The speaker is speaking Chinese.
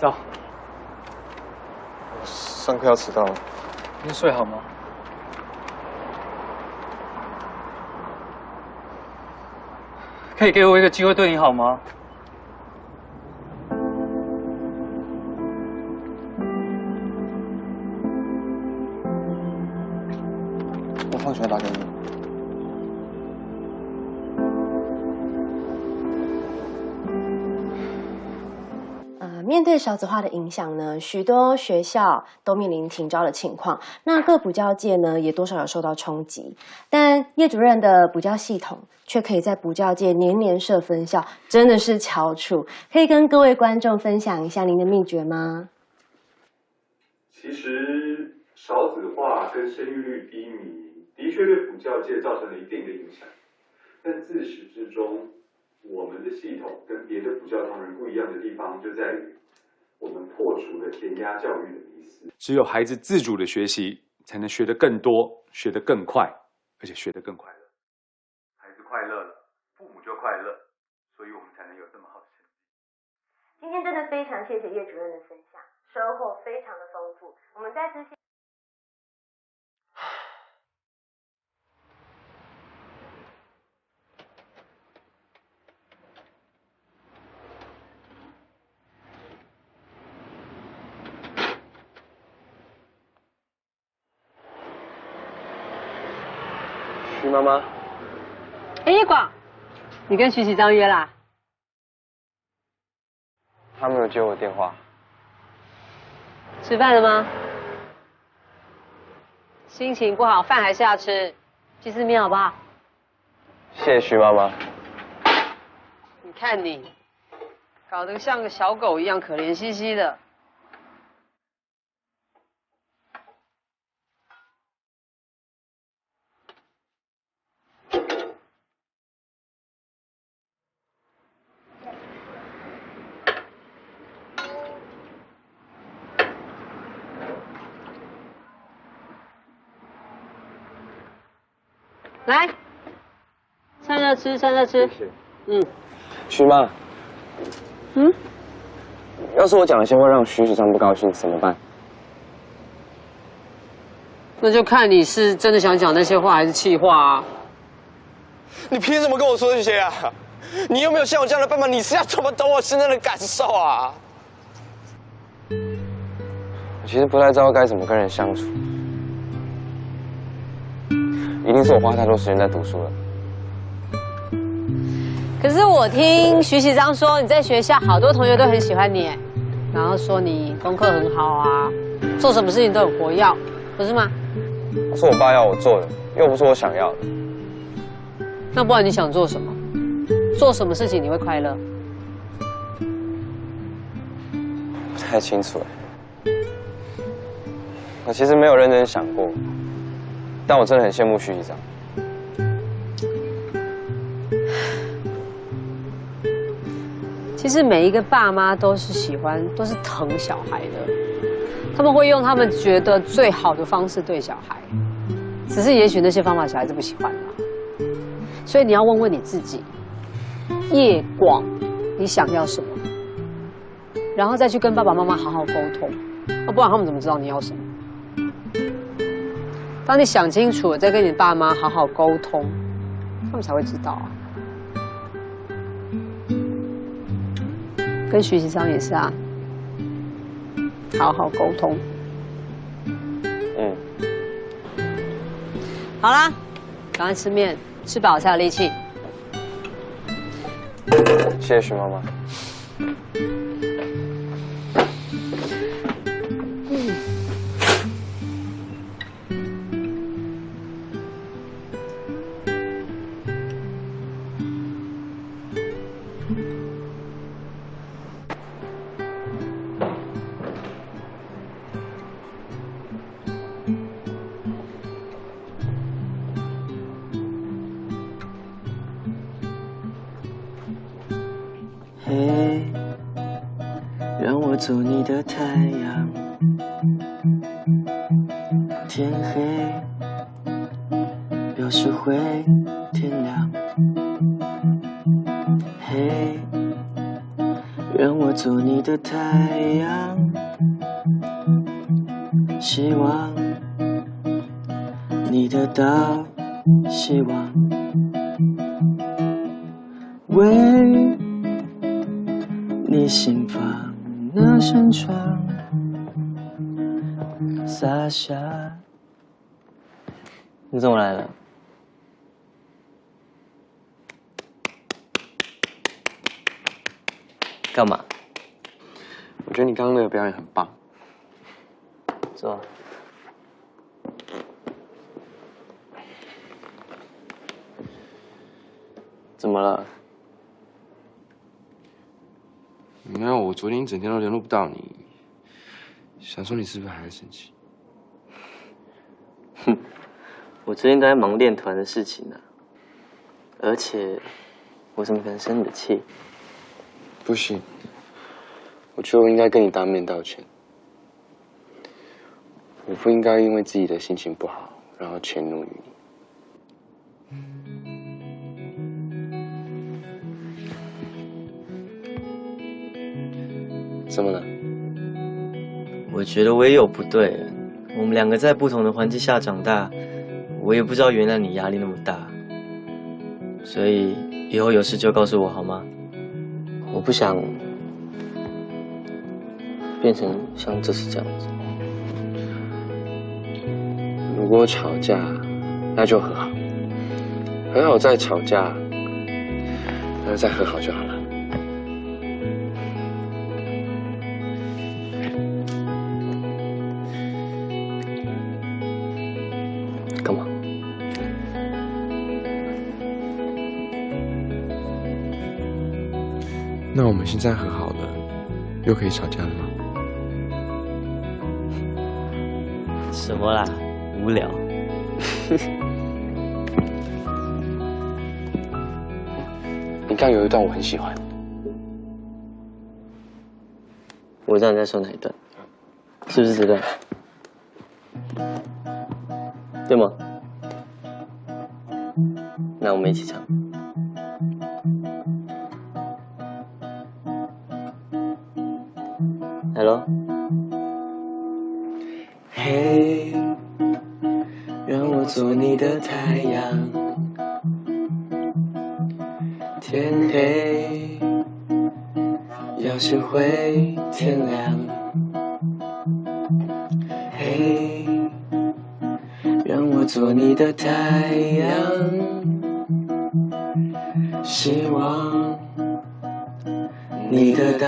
走。我上课要迟到了。你睡好吗？可以给我一个机会对你好吗？我放学打给你。面对少子化的影响呢，许多学校都面临停招的情况。那各补教界呢，也多少有受到冲击。但叶主任的补教系统却可以在补教界年年设分校，真的是翘楚。可以跟各位观众分享一下您的秘诀吗？其实少子化跟生育率低迷，的确对补教界造成了一定的影响。但自始至终，我们的系统跟别的补教同仁不一样的地方就在于，我们破除了填鸭教育的迷思。只有孩子自主的学习，才能学得更多，学得更快，而且学得更快乐。孩子快乐了，父母就快乐，所以我们才能有这么好的成绩。今天真的非常谢谢叶主任的分享，收获非常的丰富。我们再次谢。徐妈妈，哎，叶广，你跟徐启章约啦？他没有接我电话。吃饭了吗？心情不好，饭还是要吃。鸡丝面好不好？谢谢徐妈妈。你看你，搞得像个小狗一样，可怜兮兮的。来，趁热吃，趁热吃。谢谢。嗯。徐妈。要是我讲了些会让徐局长不高兴，怎么办？那就看你是真的想讲那些话，还是气话啊。你凭什么跟我说这些啊？你有没有像我这样的爸爸？你是要怎么懂我真正的感受啊？我其实不太知道该怎么跟人相处。一定是我花太多时间在读书了。可是我听徐启章说，你在学校好多同学都很喜欢你，然后说你功课很好啊，做什么事情都很活跃，不是吗？是我爸要我做的，又不是我想要的。那不然你想做什么？做什么事情你会快乐？不太清楚我其实没有认真想过，但我真的很羡慕徐局长。其实每一个爸妈都是喜欢，都是疼小孩的，他们会用他们觉得最好的方式对小孩，只是也许那些方法小孩子不喜欢嘛。所以你要问问你自己，叶广，你想要什么？然后再去跟爸爸妈妈好好沟通，不然他们怎么知道你要什么？当你想清楚了，再跟你爸妈好好沟通，他们才会知道啊。跟徐启章也是啊，好好沟通。好啦，赶快吃面，吃饱才有力气。谢谢徐妈妈。嘿，让我做你的太阳。天黑，表示会天亮。嘿，让我做你的太阳，希望你得到希望，为你心房那扇窗洒下。你怎么来了？干嘛？我觉得你刚刚那个表演很棒。是吧？怎么了？没有，我昨天一整天都联络不到你，想说你是不是还在生气？哼，我最近都在忙练团的事情呢，而且我怎么可能生你的气？不行，我觉得我应该跟你当面道歉。我不应该因为自己的心情不好，然后迁怒于你。怎么了？我觉得我也有不对。我们两个在不同的环境下长大，我也不知道原来你压力那么大。所以以后有事就告诉我好吗？我不想变成像这次这样子。如果吵架，那就和好，和好再吵架，然后再和好就好了。干嘛？那我们现在和好了，又可以吵架了吗？什么啦？无聊。你刚有一段我很喜欢。我知道你在说哪一段，是不是这段？对吗？那我们一起唱。Hello。嘿，让我做你的太阳，天黑，要学会天亮。嘿，让我做你的太阳，希望你得到。